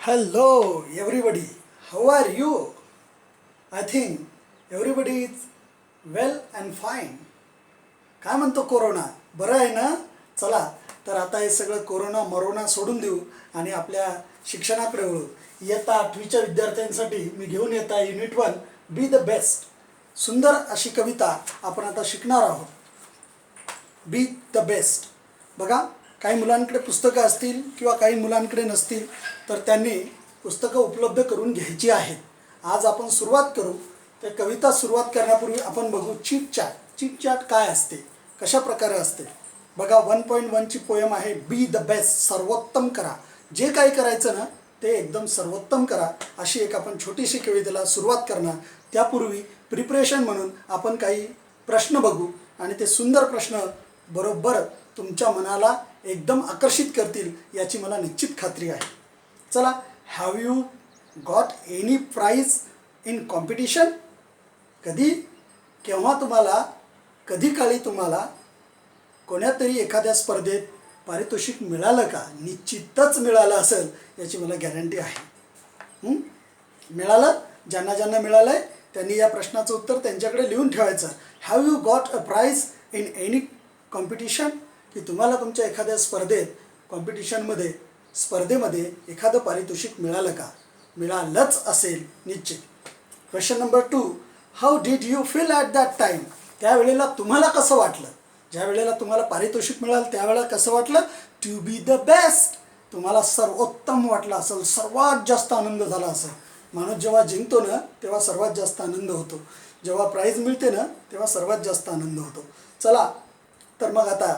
Hello, everybody. How are you? I think everybody is well and fine. काय म्हणतो corona? बरं आहे ना? चला तर आता हे सगळं कोरोना मरोना सोडून देऊ आणि आपल्या शिक्षणाकडे वळू. इयत्ता 8वीच्या विद्यार्थ्यांसाठी मी घेऊन येत आहे युनिट 1 बी द बेस्ट. सुंदर अशी कविता आपण आता शिकणार आहोत. बी द बेस्ट. बघा, काही मुलांकडे पुस्तकं असतील किंवा काही मुलांकडे नसतील तर त्यांनी पुस्तकं उपलब्ध करून घ्यायची आहेत. आज आपण सुरुवात करू. त्या कविता सुरुवात करण्यापूर्वी आपण बघू चिट चॅट. चिट चॅट काय असते, कशा प्रकारे असते. बघा 1.1ची पोयम आहे बी द बेस्ट. सर्वोत्तम करा. जे काही करायचं ना ते एकदम सर्वोत्तम करा, अशी एक आपण छोटीशी कवितेला सुरुवात करणार. त्यापूर्वी प्रिपरेशन म्हणून आपण काही प्रश्न बघू आणि ते सुंदर प्रश्न बरोबर तुमच्या मनाला एकदम आकर्षित करतील याची मला निश्चित खात्री आहे. चला, have you got any prize in competition? कधी केव्हा तुम्हाला कधी काळी तुम्हाला कोण्यातरी एखाद्या स्पर्धेत पारितोषिक मिळालं का? निश्चितच मिळालं असेल याची मला गॅरंटी आहे. मिळालं? ज्यांना ज्यांना मिळालं आहे त्यांनी या प्रश्नाचं उत्तर त्यांच्याकडे लिहून ठेवायचं. Have you got a prize in any competition? की तुम्हाला तुमच्या एखाद्या स्पर्धेमध्ये एखादं पारितोषिक मिळालं का? मिळालंच असेल निश्चित. Question number 2, how did you feel at that time? त्यावेळेला तुम्हाला कसं वाटलं? ज्या वेळेला तुम्हाला पारितोषिक मिळालं त्यावेळेला कसं वाटलं? To be the best. तुम्हाला सर्वोत्तम वाटलं असेल, सर्वात जास्त आनंद झाला असेल. माणूस जेव्हा जिंकतो ना तेव्हा सर्वात जास्त आनंद होतो. जेव्हा प्राईज मिळते ना तेव्हा सर्वात जास्त आनंद होतो. चला तर मग आता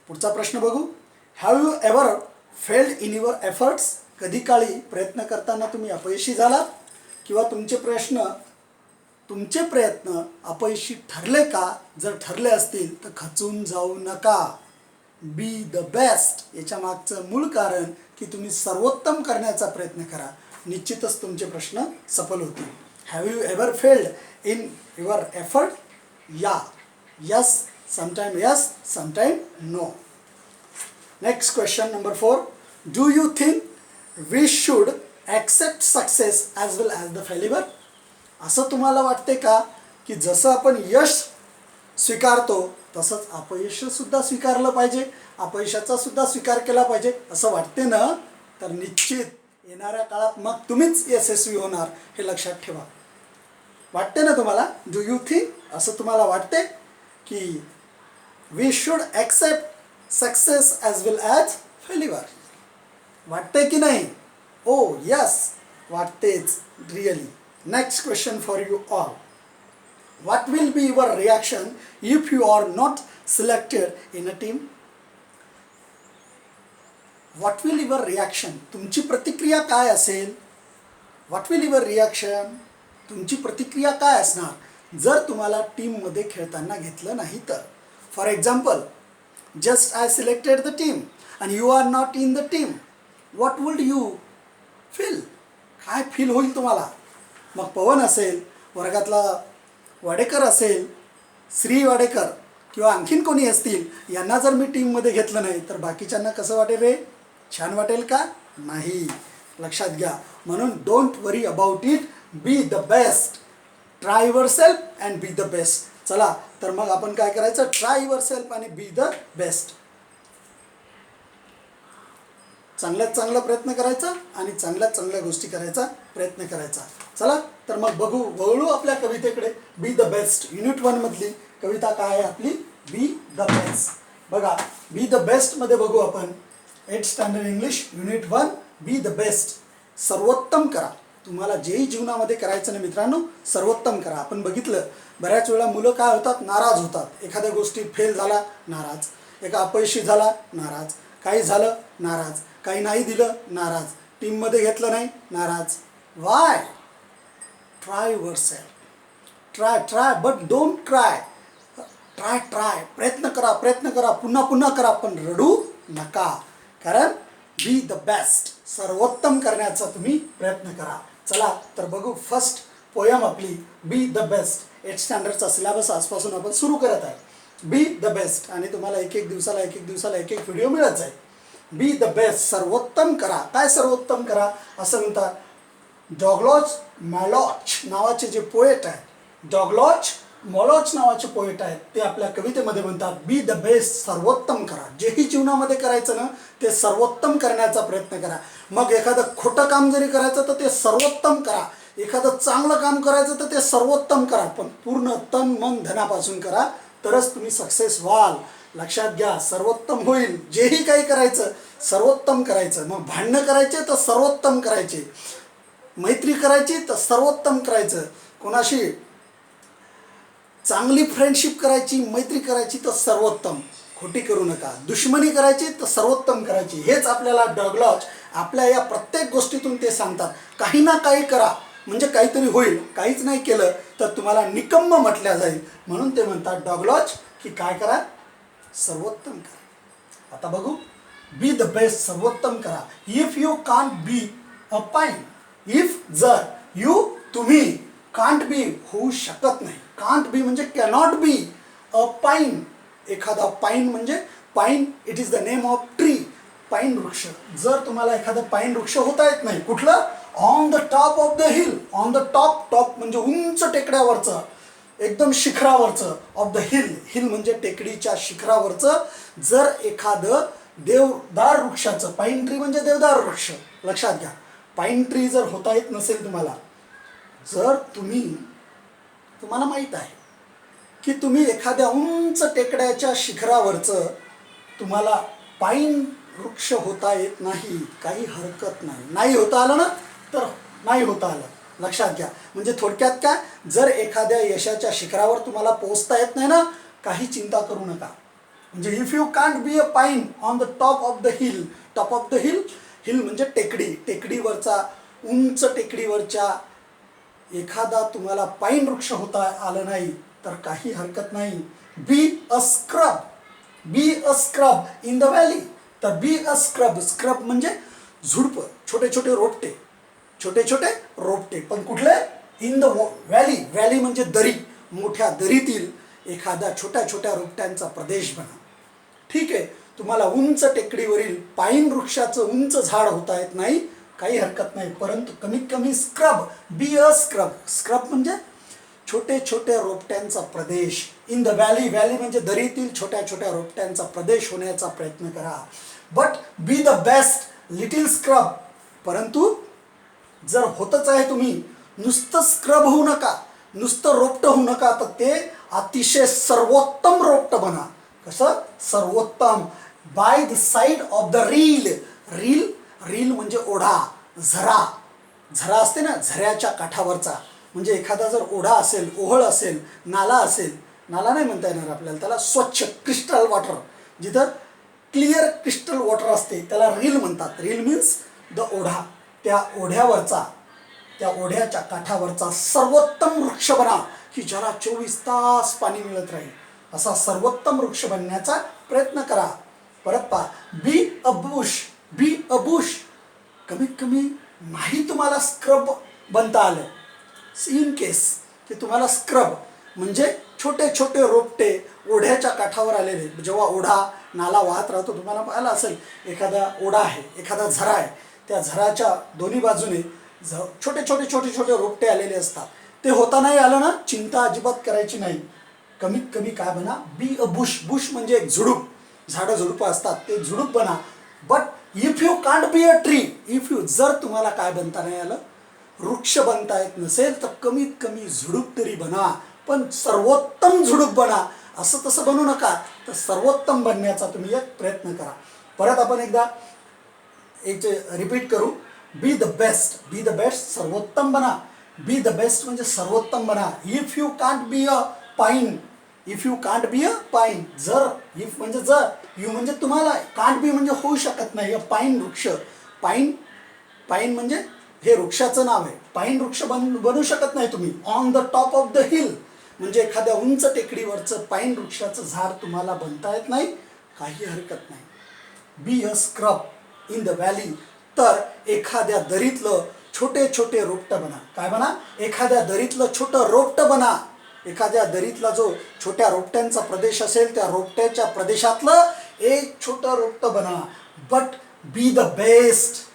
पुढचा प्रश्न बघू. Have you ever failed in your efforts? कधी काळी प्रयत्न करताना तुम्ही अपयशी झालात किंवा तुमचे प्रयत्न अपयशी ठरले का? जर ठरले असतील तर खचून जाऊ नका. बी द बेस्ट. याच्या मागचं मूळ कारण की तुम्ही सर्वोत्तम करण्याचा प्रयत्न करा. निश्चितच तुमचे प्रश्न सफल होतील. Have you ever failed in your effort? Yeah. Yes, sometime yes, sometime no. Next question number 4, do you think we should accept success as well as the failure? असं तुम्हाला वाटते का की जसं आपण यश स्वीकारतो तसंच अपयशसुद्धा स्वीकारलं पाहिजे, अपयशाचा सुद्धा स्वीकार केला पाहिजे असं वाटते ना? तर निश्चित येणाऱ्या काळात मग तुम्हीच यशस्वी होणार हे लक्षात ठेवा. वाटते ना तुम्हाला? Do you think? असं तुम्हाला वाटते की we should accept success as well as failure? वाटते की नाही? ओ यस, वाटतेच really. Next question for you all. What will be your reaction if you are not selected in a team? What will your reaction? तुमची प्रतिक्रिया काय असेल? What will your reaction? तुमची प्रतिक्रिया काय असणार जर तुम्हाला टीममध्ये खेळताना घेतलं नाही तर? For example, just I selected the team and you are not in the team. What would you feel? काय फील होईल तुम्हाला? मग पवन असेल, वर्गातला वाडेकर असेल, श्री वाडेकर किंवा आणखीन कोणी असतील, यांना जर मी टीममध्ये घेतलं नाही तर बाकीच्यांना कसं वाटेल रे? छान वाटेल का? नाही. लक्षात घ्या. म्हणून don't worry about it. B the best. Try your self and B the best. चला तर मग आपण काय करायचं? ट्राय युअर सेल्फ आणि बी द बेस्ट. चांगल्यात चांगला प्रयत्न करायचा आणि चांगल्यात चांगल्या गोष्टी करायचा प्रयत्न करायचा. चला तर मग वळू आपल्या कवितेकडे. बी द बेस्ट युनिट 1 मधली कविता काय आहे आपली? Be the best. बघा, बी द बेस्टमध्ये बघू आपण 8th standard English unit 1 B the best. सर्वोत्तम करा. तुम्हाला जेही जीवनामध्ये करायचं ना मित्रांनो, सर्वोत्तम करा. आपण बघितलं बऱ्याच वेळा मुलं काय होतात? नाराज होतात. एखाद्या गोष्टी फेल झाला नाराज, एका अपयशी झाला नाराज, काही झालं नाराज, काही नाही दिलं नाराज, टीममध्ये घेतलं नाही नाराज. Y? Try your self. Try but don't try. प्रयत्न करा, पुन्हा करा, पण रडू नका. कारण बी द बेस्ट. सर्वोत्तम करण्याचा तुम्ही प्रयत्न करा. चला तर बघू फर्स्ट पोयम आपली बी द बेस्ट. 8th स्टँडर्डचा सिलेबस आजपासून आपण सुरू करत आहे. बी द बेस्ट आणि तुम्हाला एक एक दिवसाला एक व्हिडिओ मिळत जाईल. बी द बेस्ट, सर्वोत्तम करा. काय सर्वोत्तम करा असं म्हणतात. डॉग्लॉज मॅलॉच नावाचे जे पोएट आहेत, डॉग्लॉज मॉलॉच नावाचे पोएट आहेत, ते आपल्या कवितेमध्ये म्हणतात बी द बेस्ट, सर्वोत्तम करा. जेही जीवनामध्ये करायचं ना ते सर्वोत्तम करण्याचा प्रयत्न करा. मग एखादं खोटं काम जरी करायचं तर ते सर्वोत्तम करा, एखादं चांगलं काम करायचं तर ते सर्वोत्तम करा, पण पूर्ण तन मन धनापासून करा, तरच तुम्ही सक्सेस व्हाल. लक्षात घ्या, सर्वोत्तम होईल. जेही काही करायचं सर्वोत्तम करायचं. मग भांडणं करायचे तर सर्वोत्तम करायचे, मैत्री करायची तर सर्वोत्तम करायचं, कोणाशी चांगली फ्रेंडशिप करायची, मैत्री करायची तर सर्वोत्तम, खोटी करू नका. दुश्मनी करायची तर सर्वोत्तम करायची. हेच आपल्याला डॉग्लॉज आपल्या या प्रत्येक गोष्टीतून ते सांगतात. काही ना काही करा म्हणजे काहीतरी होईल, काहीच नाही केलं तर तुम्हाला निकम्म म्हटल्या जाईल. म्हणून ते म्हणतात डॉग्लॉज की काय करा, सर्वोत्तम करा. आता बघू, बी द बेस्ट, सर्वोत्तम करा. If you can't be a pine, if जर यू तुम्ही कांट बी होऊ शकत नाही, कांट बी म्हणजे कॅनॉट बी अ पाईन, एखादा पाईन म्हणजे pine it is the name of tree, pine वृक्ष. जर तुम्हाला एखादं पाईन वृक्ष होता येत नाही, कुठलं, on the top of the hill, on the top, top म्हणजे उंच टेकड्यावरचं, एकदम शिखरावरचं, ऑफ द हिल, हिल म्हणजे टेकडीच्या शिखरावरचं जर एखादं देवदार वृक्षाचं, पाईन ट्री म्हणजे देवदार वृक्ष, लक्षात घ्या. पाईन ट्री जर होता येत नसेल तुम्हाला, जर तुम्हाला माहीत आहे की तुम्ही एखाद्या उंच टेकड्याच्या शिखरावरचं तुम्हाला पाईन वृक्ष होता येत नाही, काही हरकत नाही. नाही होता आलं ना तर नाही होता आलं, लक्षात घ्या. म्हणजे थोडक्यात काय, जर एखाद्या यशाच्या शिखरावर तुम्हाला पोहोचता येत नाही ना, काही चिंता करू नका. म्हणजे if you can't be a pine on the top of the hill, top of the hill, hill म्हणजे टेकडी, टेकडीवरचा, उंच टेकडीवरच्या एखादा तुम्हाला पाईन वृक्ष होता आलं नाही तर काही हरकत नाही. बी a scrub, B a scrub in the valley. तर बी अ स्क्रब, स्क्रब म्हणजे झुडपं, छोटे छोटे रोपटे, छोटे छोटे रोपटे, पण कुठले, इन द व्हॅली, व्हॅली म्हणजे दरी, मोठ्या दरीतील एखाद्या छोट्या छोट्या रोपट्यांचा प्रदेश बना. ठीक आहे, तुम्हाला उंच टेकडीवरील पाईन वृक्षाचं उंच झाड होता येत नाही, काही हरकत नाही, परंतु कमीत कमी scrub, B a scrub, scrub म्हणजे छोटे छोटे रोपट्यांचा प्रदेश, इन द व्हॅली, व्हॅली म्हणजे दरीतील छोट्या छोट्या रोपट्यांचा प्रदेश होण्याचा प्रयत्न करा. But B the best little scrub, परंतु जर होतच आहे तुम्ही नुसतं स्क्रब होऊ नका, नुसतं रोपटं होऊ नका, तर ते अतिशय सर्वोत्तम रोपटं बना. कसं सर्वोत्तम, by the side of the reel, reel, reel म्हणजे ओढा, झरा, झरा असते ना, झऱ्याच्या काठावरचा, म्हणजे एखादा जर ओढा असेल, ओहळ असेल, नाला असेल, नाला नाही म्हणता येणार आपल्याला त्याला, स्वच्छ क्रिस्टल वॉटर, जिथं क्लिअर क्रिस्टल वॉटर असते त्याला रील म्हणतात. रील मीन्स द ओढा, त्या ओढ्यावरचा, त्या ओढ्याच्या काठावरचा सर्वोत्तम वृक्ष बना की ज्याला 24 तास पाणी मिळत राहील, असा सर्वोत्तम वृक्ष बनण्याचा प्रयत्न करा. परत पहा, बी a Bush, be a Bush, कमीत कमी नाही तुम्हाला स्क्रब बनता आलं, इन केस की तुम्हाला स्क्रब म्हणजे छोटे छोटे रोपटे ओढ्याच्या काठावर आलेले, जेव्हा ओढा नाला वाहत राहतो, तुम्हाला पाहिलं असेल एखादा ओढा आहे, एखादा झरा आहे, त्या झराच्या दोन्ही बाजूने छोटे छोटे छोटे छोटे रोपटे आलेले असतात, ते होता नाही आलं ना, चिंता अजिबात करायची नाही. कमीत कमी काय बना, बी अ बुश, बुश म्हणजे एक झुडूप, झाडं झुडपं असतात ते झुडूप बना. But if you can't be a tree, if you जर तुम्हाला काय बनता नाही आलं, वृक्ष बनता येत नसेल तर कमीत कमी झुडूप तरी बना, पण सर्वोत्तम झुडूप बना. असं तसं बनू नका, तर सर्वोत्तम बनण्याचा तुम्ही एक प्रयत्न करा. परत आपण एकदा एक रिपीट करू, बी the best, B the best, सर्वोत्तम बना. बी द बेस्ट म्हणजे सर्वोत्तम बना. If you can't be a pine, if you can't be a pine, जर, इफ म्हणजे जर, यू म्हणजे तुम्हाला, कांट बी म्हणजे होऊ शकत नाही, अ पाईन वृक्ष, पाईन, पाईन म्हणजे हे वृक्षाचं नाव आहे, पाईन वृक्ष बनू शकत नाही तुम्ही. On the top of the hill म्हणजे एखाद्या उंच टेकडीवरचं पाईन वृक्षाचं झाड तुम्हाला बनता येत नाही, काही हरकत नाही. बी a scrub in the valley, तर एखाद्या दरीतलं छोटे छोटे रोपटं बना. काय बना, एखाद्या दरीतलं छोटं रोपटं बना. एखाद्या दरीतला जो छोट्या रोपट्यांचा प्रदेश असेल त्या रोपट्याच्या प्रदेशातलं एक छोटं रोपटं बना. But B the best,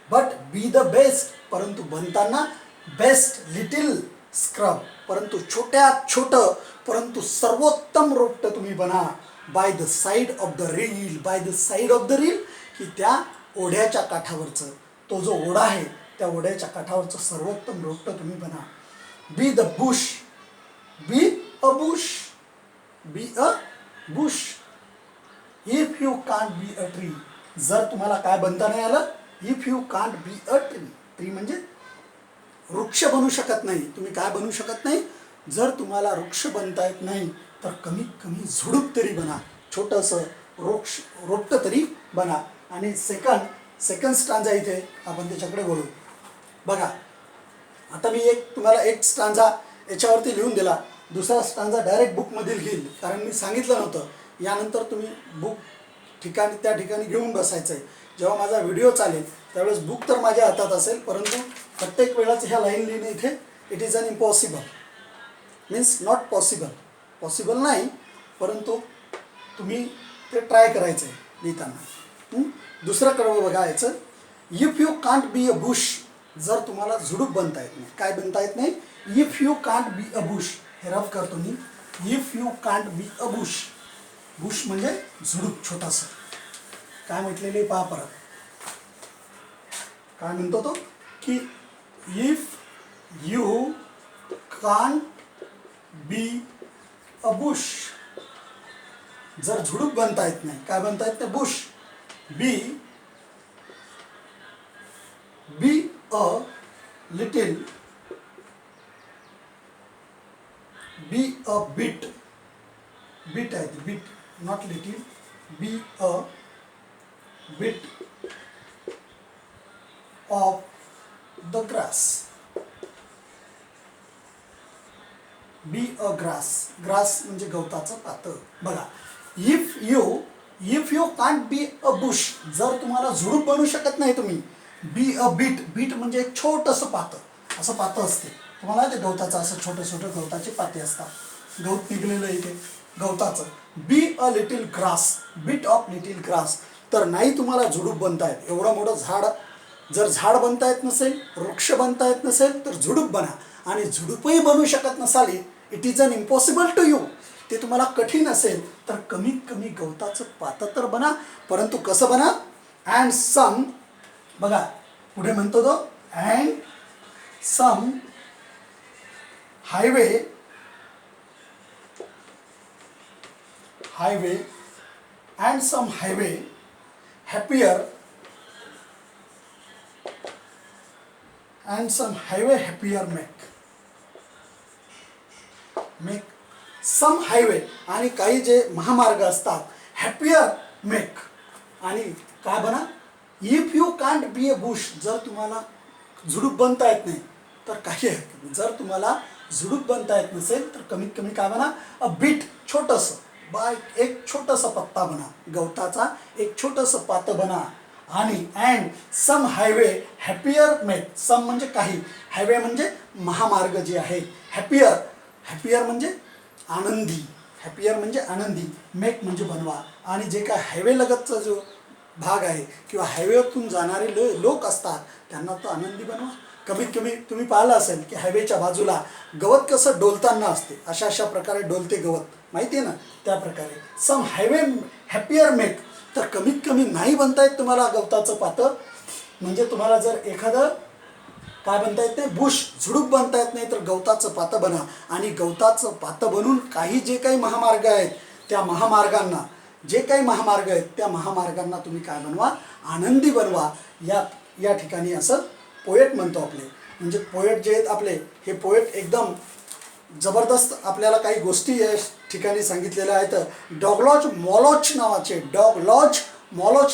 but B the best, परंतु बनताना बेस्ट लिटिल स्क्रब, परंतु छोट्यात छोटं परंतु सर्वोत्तम रोपटं तुम्ही बना. By the side of the reel, by the side of the reel, की त्या ओढ्याच्या काठावरचं, तो जो ओढा आहे त्या ओढ्याच्या काठावरचं सर्वोत्तम रोपटं तुम्ही बना. Be the Bush, be a Bush, be a Bush. If you can't be a tree, जर तुम्हाला काय बनता नाही आलं, if you can't be a tree, tree म्हणजे वृक्ष बनू शकत नाही. तुम्ही काय बनू शकत नाही, जर तुम्हाला वृक्ष बनता येत नाही तर कमीत कमी झुडूप तरी बना, छोटंसं रोपटं तरी बना. आणि सेकंड स्टांजा इथे आपण त्याच्याकडे बोलू. बघा आता मी तुम्हाला एक स्टांजा याच्यावरती लिहून दिला, दुसरा स्टांजा डायरेक्ट बुकमधील घेईल, कारण मी सांगितलं नव्हतं यानंतर तुम्ही बुक त्या ठिकाणी घेऊन बसायचं आहे. जेव्हा माझा व्हिडिओ चालेल त्यावेळेस बुक तर माझ्या हातात असेल, परंतु प्रत्येक वेळाच ह्या लाईन लिहिणे इथे it is an impossible, means not possible, possible नाही, परंतु तुम्ही ते ट्राय करायचं आहे लिहिताना. दुसरं कडवं बघा याचं, if you can't be a bush, जर तुम्हाला झुडूप बनता येत नाही, काय बनता येत नाही, if you can't be a bush, हे रफ करतो मी, if you can't be a bush, bush म्हणजे झुडूप छोटासा. काय म्हटलेले पहा परत, काय म्हणतो तो, की if you can't be a bush, जर झुडूप बनता येत नाही, काय बनता येत नाही, bush. Be a little, be a bit, bit आहे bit, not little, be a bit of the grass, be a grass, grass म्हणजे गवताचं पातळ. बघा if you can't be a bush, जर तुम्हाला झुडूप बनू शकत नाही तुम्ही, बी अ बीट, बीट म्हणजे एक छोटंसं पातं, असं पातं असते तुम्हाला ते गवताचं, असं छोटं छोटं गवताचे पाते असतात, गवत निघलेलं इथे गवताचं. Be a little grass, bit of little grass, तर नाही तुम्हाला झुडूप बनता येत, एवढं मोठं झाड, जर झाड बनता येत नसेल, वृक्ष बनता येत नसेल तर झुडूप बना. आणि झुडूपही बनवू शकत नसाल, it is an impossible to you, ते तुम्हाला कठीण असेल तर कमीत कमी गवताचं पातं तर बना. परंतु कसं बना, अँड सम, बघा पुढे म्हणतो तो, and some highway and some highway happier, and some highway happier make some highway, आणि काही जे महामार्ग असतात हॅपियर मेक, आणि काय बना, if you can't be a bush, जर तुम्हाला झुडूप बनता येत नाही तर काही हरकत नाही, जर तुम्हाला झुडूप बनता येत नसेल तर कमीत कमी काय बना, अ बीट, छोटंसं बाय, एक छोटंसं पत्ता बना, गवताचा एक छोटंसं पातं बना. आणि and some highway happier make, some म्हणजे काही, हायवे म्हणजे महामार्ग जे आहे, हॅपियर म्हणजे आनंदी, हॅपियर म्हणजे आनंदी, मेक म्हणजे बनवा. आणि जे काय हायवे लगतचा जो भाग आहे किंवा हायवेतून जाणारे लोक असतात त्यांना तो आनंदी बनवा. कमीत कमी तुम्ही पाहिलं असेल की हायवेच्या बाजूला गवत कसं डोलताना असते, अशा प्रकारे डोलते गवत, माहिती आहे ना, त्या प्रकारे सम हायवे हॅपियर मेक, तर कमीत कमी नाही बनता येत तुम्हाला गवताचं पातं, म्हणजे तुम्हाला जर एखादं काय बनता येत नाही, बुश, झुडूप बनता येत नाही, तर गवताचं पातं बना. आणि गवताचं पातं बनून जे काही महामार्ग आहेत त्या महामार्गांना, त्या महामार्गांना तुम्ही काय बनवा, आनंदी बनवा. या ठिकाणी असं पोएट म्हणतो आपले, म्हणजे पोएट जे आहेत आपले, हे पोएट एकदम जबरदस्त आपल्याला काही गोष्टी या ठिकाणी सांगितलेल्या आहेत. डॉगलॉज मॉलोच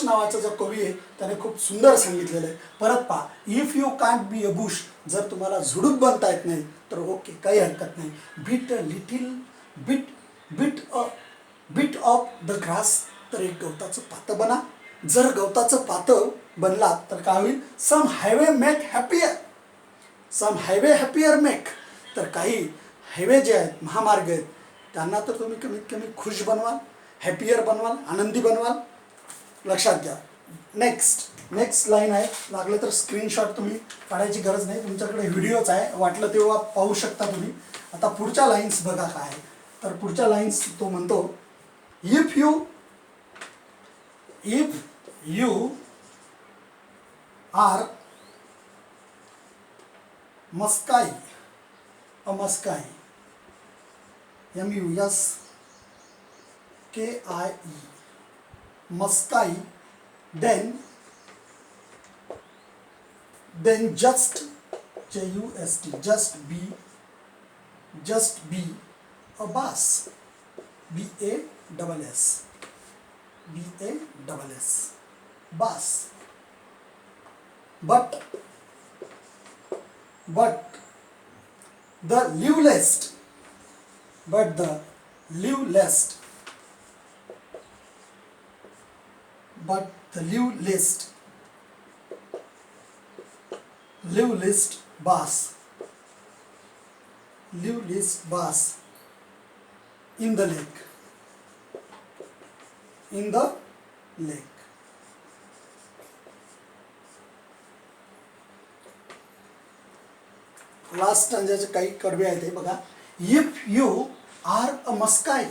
नावाचा जो कवी आहे त्याने खूप सुंदर सांगितलेलं आहे. परत पहा, if you can't be a bush, जर तुम्हाला झुडूप बनता येत नाही तर ओके, काही हरकत नाही, be a little bit of the grass, तर एक गवताचं पातं बना. जर गवताचं पातं बनला तर काय होईल, सम हायवे हॅपियर मेक, तर काही हायवे जे आहेत, महामार्ग आहेत, त्यांना तर तुम्ही कमीत कमी खुश बनवाल, हॅपियर बनवाल, आनंदी बनवाल. लक्षात घ्या. नेक्स्ट लाईन आहे. लागलं तर स्क्रीनशॉट तुम्ही काढायची गरज नाही, तुमच्याकडे व्हिडिओच आहे, वाटलं तेव्हा पाहू शकता तुम्ही. आता पुढच्या लाईन्स बघा काय आहे. तर पुढच्या लाईन्स तो म्हणतो, if you are muskie, a Muskai, MUSKIE, Muskai, then just just be a bass, BASS, bass. But the live list, bass in the lake, last स्टँजाचे काही कडवे आहेत ते बघा. If you are a muskie,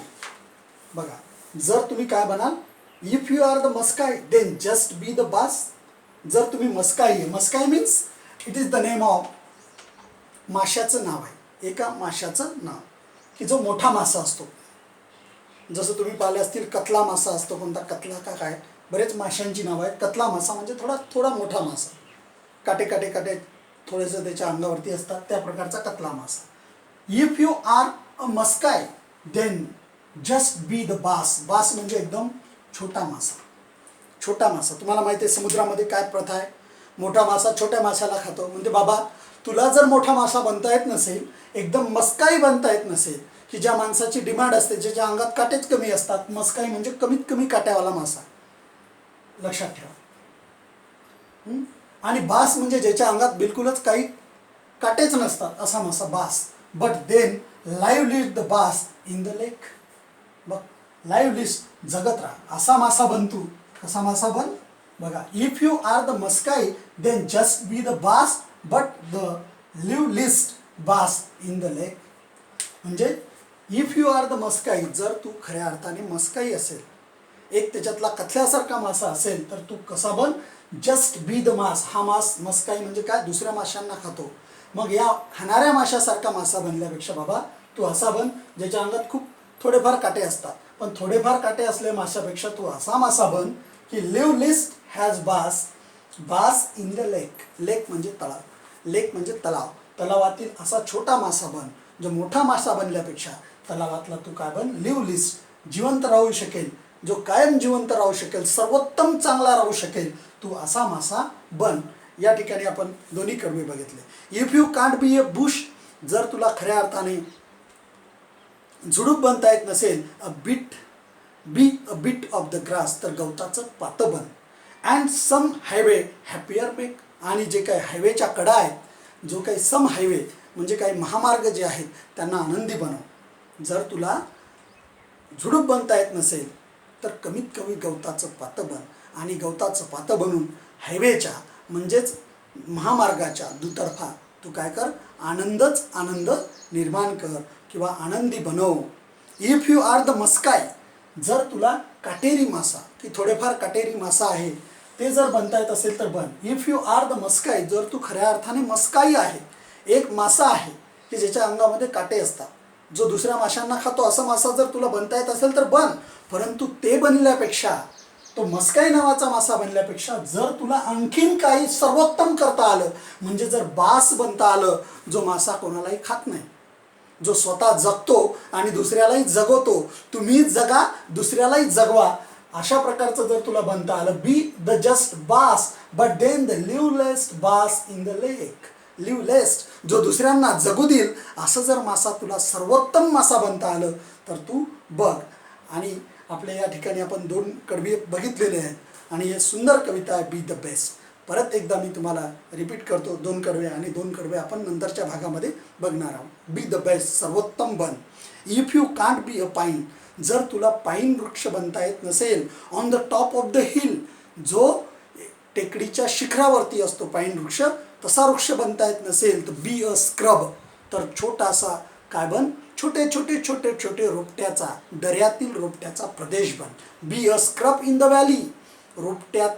बघा जर तुम्ही काय बनाल, if you are the muskie then just be the bass. जर तुम्ही मस्काई आहे, muskie means it is the name of, माशाचं नाव आहे, एका माशाचं नाव की जो मोठा मासा असतो. जसं तुम्ही पाहिले असतील कतला मासा असतो, कोणता कतला का काय, बरेच माशांची नावं आहेत. कतला मासा म्हणजे थोडा मोठा मासा, काटे थोडेसे त्याच्या अंगावरती असतात, त्या प्रकारचा कतला मासा. If you are a muskie then just be the bass. Bass म्हणजे एकदम छोटा मासा. तुम्हाला माहिती आहे समुद्रामध्ये काय प्रथा आहे, मोठा मासा छोट्या माशाला खातो. म्हणजे बाबा तुला जर मोठा मासा बनता येत नसेल, एकदम मस्काई बनता येत नसेल, की ज्या माणसाची डिमांड असते, ज्याच्या अंगात काटेच कमी असतात, मस्काई म्हणजे कमीत कमी काट्यावाला मासा, लक्षात ठेवा. आणि बास म्हणजे ज्याच्या अंगात बिलकुलच काही काटेच नसतात, असा मासा bass. But then live live the bass in the lake. बघ लाईव्ह लिस्ट, जगत राहा असा मासा बन तू. कसा मासा बन बघा. If you are the muskie then just be the bass but the liveliest bass in the lake. म्हणजे if you are the muskie, जर तू खऱ्या अर्थाने मस्काई असेल, एक त्याच्यातला कथल्यासारखा मासा असेल, तर तू कसा बन, जस्ट बी द मास. हा मास मस्काई म्हणजे काय, दुसऱ्या माशांना खातो. मग या खाणाऱ्या माशासारखा मासा बनल्यापेक्षा बाबा तू असा बन ज्याच्या अंगात खूप थोडेफार काटे असतात, पण थोडेफार काटे असलेल्या माशापेक्षा तू असा मासा बन की liveliest has bass in the lake. Lake म्हणजे तलाव, तलावातील असा छोटा मासा बन, जो मोठा मासा बनल्यापेक्षा तलावातला तू काय बन, लिव्ह लिस्ट, जिवंत राहू शकेल, जो कायम जिवंत राहू शकेल, सर्वोत्तम चांगला राहू शकेल, तू असा मासा बन. या ठिकाणी आपण दोन्ही कडवे बघितले. If you can't be a bush, जर तुला खऱ्या अर्थाने झुडूप बनता येत नसेल, be a bit of the grass, तर गवताचं पातं बन. And some highway happier make, आणि जे काही हायवेच्या कडा आहेत, जो काही सम हायवे म्हणजे काही महामार्ग जे आहेत त्यांना आनंदी बनव. जर तुला झुडूप बनता येत नसेल तर कमीत कमी गवताचं पातं बन, आणि गवताचं पातं बनून हायवेच्या म्हणजेच महामार्गाच्या दुतर्फा तू काय कर, आनंद निर्माण कर किंवा आनंदी बनव. इफ यू आर द मस्काय, जर तुला काटेरी मासा की थोडेफार काटेरी मासा आहे ते जर बनता येत असेल तर बन. इफ यू आर द मस्काय, जर तू खऱ्या अर्थाने मस्काई आहे, एक मासा आहे की ज्याच्या अंगामध्ये काटे असतात, जो दुसऱ्या माशांना खातो, असा मासा जर तुला बनता येत असेल तर बन. परंतु ते बनल्यापेक्षा, तो मस्काई नावाचा मासा बनल्यापेक्षा जर तुला आणखीन काही सर्वोत्तम करता आलं, म्हणजे जर बास बनता आलं, जो मासा कोणालाही खात नाही, जो स्वतः जगतो आणि दुसऱ्यालाही जगवतो, तुम्ही जगा दुसऱ्यालाही जगवा, अशा प्रकारचं जर तुला बनता आलं, be the just bass but then the liveliest bass in the lake. Liveliest, जो दुसऱ्यांना जगू देईल, असं जर मासा तुला सर्वोत्तम मासा बनता आलं तर तू बघ. आणि आपल्या या ठिकाणी आपण दोन कडवे बघितलेले आहेत आणि हे सुंदर कविता आहे, बी द बेस्ट. परत एकदा मी तुम्हाला रिपीट करतो, दोन कडवे आणि दोन कडवे आपण नंतरच्या भागामध्ये बघणार आहोत. बी द बेस्ट, सर्वोत्तम बन. If you can't be a pine, जर तुला पाईन वृक्ष बनता येत नसेल, on the top of the hill, जो टेकडीच्या शिखरावरती असतो पाईन वृक्ष, तसा वृक्ष बनता येत नसेल तर बी अ स्क्रब, तर छोटासा काय बन, छोटे छोटे छोटे छोटे रोपट्याचा, दऱ्यातील रोपट्याचा प्रदेश बन. Be a scrub in the valley, रोपट्यात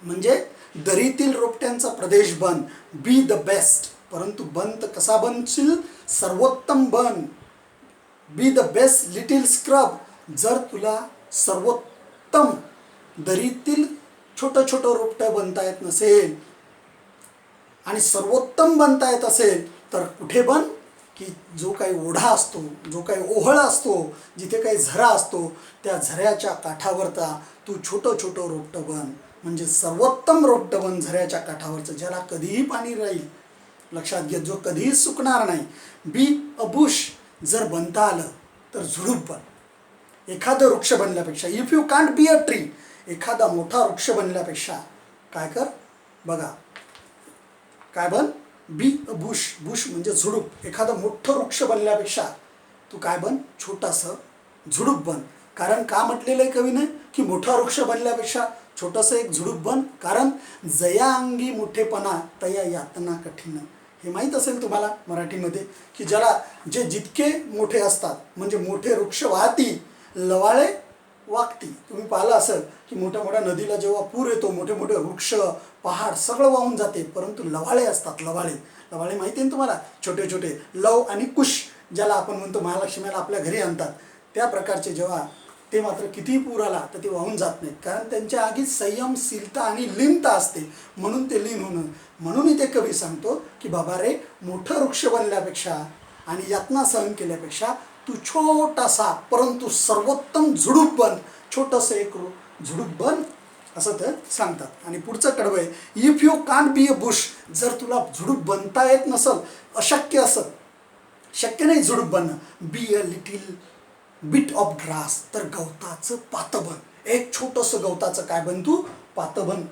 म्हणजे दरीतील रोपट्यांचा प्रदेश बन. बी द बेस्ट, परंतु बन कसा बनशील, सर्वोत्तम बन. Be the best little scrub, जर तुला सर्वोत्तम दरीतील छोटं छोटं रोपटं बनता येत नसेल आणि सर्वोत्तम बनता येत असेल तर कुठे बन, की जो काही ओढा असतो, जो काही ओहळ असतो, जिथे काही झरा असतो, त्या झऱ्याच्या काठावरचा तू छोटं छोटं रोपटं बन. म्हणजे सर्वोत्तम रोपटं बन झऱ्याच्या काठावरचं, ज्याला कधीही पाणी राहील, लक्षात घ्या, जो कधीही सुकणार नाही. बी अ बुश, जर बनता आलं तर झुडूप बन. एखादं वृक्ष बनल्यापेक्षा, if you can't be a tree, एखादा मोठा वृक्ष बनल्यापेक्षा काय कर, बघा काय बन, बी अ बुश, बुश म्हणजे झुडूप. एखादं मोठं वृक्ष बनल्यापेक्षा तू काय बन, छोटंसं झुडूप बन. कारण का म्हटलेलं आहे कवीने, की मोठा वृक्ष बनल्यापेक्षा छोटंसं एक झुडूप बन. कारण जया अंगी मोठेपणा तया यातना कठीण, हे माहीत असेल तुम्हाला मराठीमध्ये, की ज्याला जे जितके मोठे असतात, म्हणजे मोठे वृक्ष वाहती लवाळे वागती. तुम्ही पाहिलं असेल की मोठ्या मोठ्या नदीला जेव्हा पूर येतो, मोठे मोठे वृक्ष पहाड सगळं वाहून जाते, परंतु लवाळे असतात. लवाळे, लवाळे माहिती आहे ना तुम्हाला, छोटे छोटे लव आणि कुश, ज्याला आपण म्हणतो महालक्ष्मीला आपल्या घरी आणतात, त्या प्रकारचे जेव्हा ते मात्र कितीही पूर आला तर ते वाहून जात नाहीत, कारण त्यांच्या आगीत संयमशीलता आणि लीनता असते, म्हणून ते लीन होणं. म्हणून इथे कवी सांगतो की बाबा रे, मोठं वृक्ष बनल्यापेक्षा आणि यातना सहन केल्यापेक्षा तू छोटासा परंतु सर्वोत्तम झुडूप बन, छोटंसं एक झुडूप बन, असं ते सांगतात. आणि पुढचं कडवं आहे, if you can't be a bush, जर तुला झुडूप बनता येत नसल, अशक्य असत, शक्य नाही झुडूप बनणं, बी a little bit of grass, तर गवताचं पातं बन. एक छोटंसं गवताचं काय बन, तू पातं बन.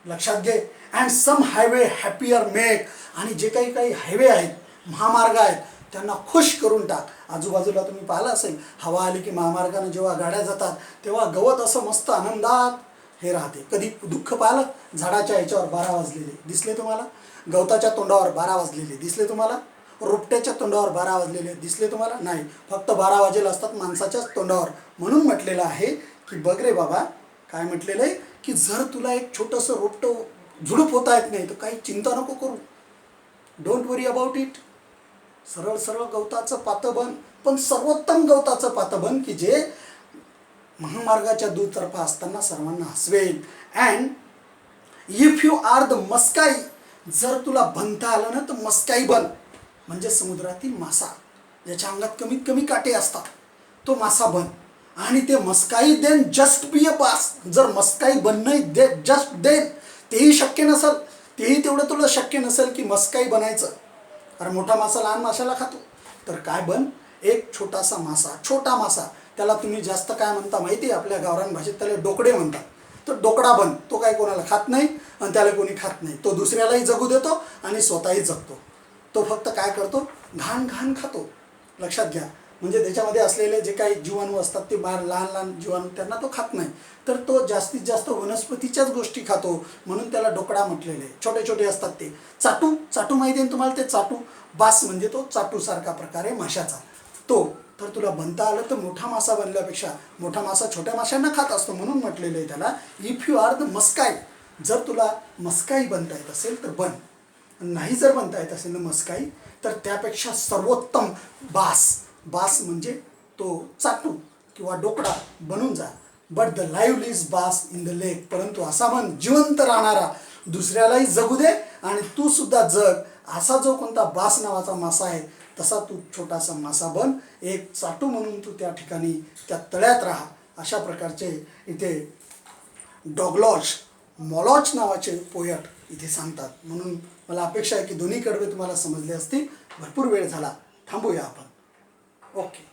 लक्षात घे. And some highway happier make, आणि जे काही काही हायवे आहेत, महामार्ग आहेत, त्यांना खुश करून टाक. आजूबाजूला तुम्ही पाहिलं असेल, हवा आली की महामार्गाने जेव्हा गाड्या जातात तेव्हा गवत असं मस्त आनंदात हे राहते. कधी दुःख पाहिलं, झाडाच्या ह्याच्यावर 12 वाजलेले दिसले तुम्हाला, गवताच्या तोंडावर 12 वाजलेले दिसले तुम्हाला, रोपट्याच्या तोंडावर 12 वाजलेले दिसले तुम्हाला, नाही, फक्त 12 वाजेल असतात माणसाच्याच तोंडावर. म्हणून म्हटलेलं आहे की बघ रे बाबा, काय म्हटलेलं आहे, की जर तुला एक छोटंसं रोपटं झुडूप होता येत नाही तर काही चिंता नको करू, डोंट वरी अबाउट इट. सरळ सरळ गवताचं पातं बन, पण सर्वोत्तम गवताचं पातं बन, की जे महामार्गाच्या दुतर्फा असताना सर्वांना हसवेल. And if you are the muskie, जर तुला बनता आलं ना तर मस्काई बन, म्हणजे समुद्रातील मासा, ज्याच्या अंगात कमीत कमी काटे असतात, तो मासा बन. आणि ते मस्काई देन जस्ट बी अ बास, जर मस्काई बनणं दे जस्ट देन, तेही शक्य नसेल, तेही तेवढं तुला शक्य नसेल की मस्काई बनायचं, कारण मोठा मासा लहान माशाला खातो, तर काय बन, एक छोटासा मासा, छोटा मासा, त्याला तुम्ही जास्त काय म्हणता माहिती आहे, आपल्या गावरान भाषेत त्याला डोकडे म्हणतात. तर डोकडा बन, तो काय कोणाला खात नाही आणि त्याला कोणी खात नाही, तो दुसऱ्यालाही जगू देतो आणि स्वतःही जगतो. तो फक्त काय करतो, घाण घाण खातो. लक्षात घ्या, म्हणजे त्याच्यामध्ये असलेले जे काही जीवाणू असतात ते लहान लहान जीवाणू, त्यांना तो खात नाही, तर तो जास्तीत जास्त वनस्पतीच्याच गोष्टी खातो, म्हणून त्याला डोकडा म्हटलेले आहे. छोटे छोटे असतात ते. चाटू, चाटू माहिती आहे तुम्हाला, ते चाटू, बास म्हणजे तो चाटूसारखा प्रकार आहे माशाचा तो. तर तुला बनता आलं तर मोठा मासा बनल्यापेक्षा, मोठा मासा छोट्या माशांना खात असतो, म्हणून म्हटलेलं आहे त्याला if you are the muskie, जर तुला मस्काई बनता येत असेल तर बन, नाही जर बनता येत असेल ना मस्काई, तर त्यापेक्षा सर्वोत्तम बास, बास म्हणजे तो चाटू किंवा डोकडा बनून जा. But the live is bass in the lake, परंतु असा मन जिवंत राहणारा, दुसऱ्यालाही जगू दे आणि तू सुद्धा जग, असा जो कोणता बास नावाचा मासा आहे तसा तू छोटासा मासा बन, एक चाटू म्हणून तू त्या ठिकाणी त्या तळ्यात राहा. अशा प्रकारचे इथे डॉगलॉज मॉलॉज नावाचे पोयट इथे सांगतात. म्हणून मला अपेक्षा आहे की दोन्ही कडवे तुम्हाला समजले असतील. भरपूर वेळ झाला, थांबूया आपण. ओके.